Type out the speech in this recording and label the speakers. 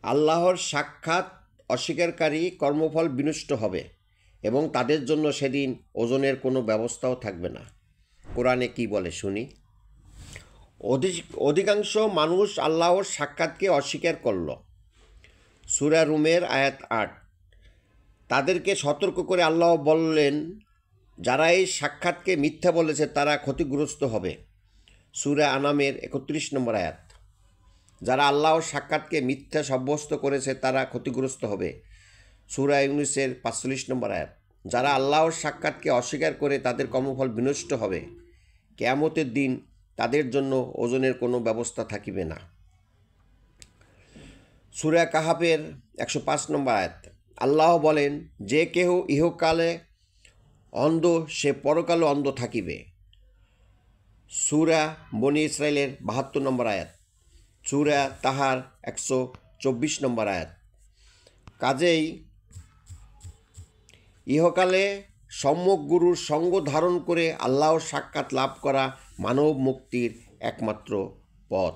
Speaker 1: আল্লাহর সাক্ষাৎ অস্বীকারী কর্মফল বিনষ্ট হবে এবং তাদের জন্য সেদিন ওজনের কোনো ব্যবস্থাও থাকবে না। কোরআনে কি বলে শুনি। অধিকাংশ মানুষ আল্লাহর সাক্ষাৎকে অস্বীকার করল। সূরা রুমের আয়াত ৮। তাদেরকে সতর্ক করে আল্লাহ বললেন, যারা এই সাক্ষাৎকে মিথ্যা বলেছে তারা ক্ষতিগ্রস্ত হবে। সূরা আনামের ৩১ নম্বর আয়াত। যারা আল্লাহর সাক্ষাৎকে মিথ্যা সাব্যস্ত করেছে তারা ক্ষতিগ্রস্ত হবে। সূরা ইউনূসের ৪৫ নম্বর আয়াত। যারা আল্লাহর সাক্ষাৎকে অস্বীকার করে তাদের কর্মফল বিনষ্ট হবে। কিয়ামতের দিন তাদের জন্য ওজনের কোনো ব্যবস্থা থাকিবে না। সূরা কাহাফের ১০৫ নম্বর আয়াত। আল্লাহ বলেন, যে কেহ ইহকালে অন্ধ সে পরকালে অন্ধ থাকিবে। সূরা বনী ইসরাইলের ৭২ নম্বর আয়াত। সূরা তাহার ১২৪ নম্বর আয়াত। কাজেই ইহকালে সম্যক গুরুর সঙ্গ ধারণ করে আল্লাহর সাক্ষাৎ লাভ করা মানব মুক্তির একমাত্র পথ।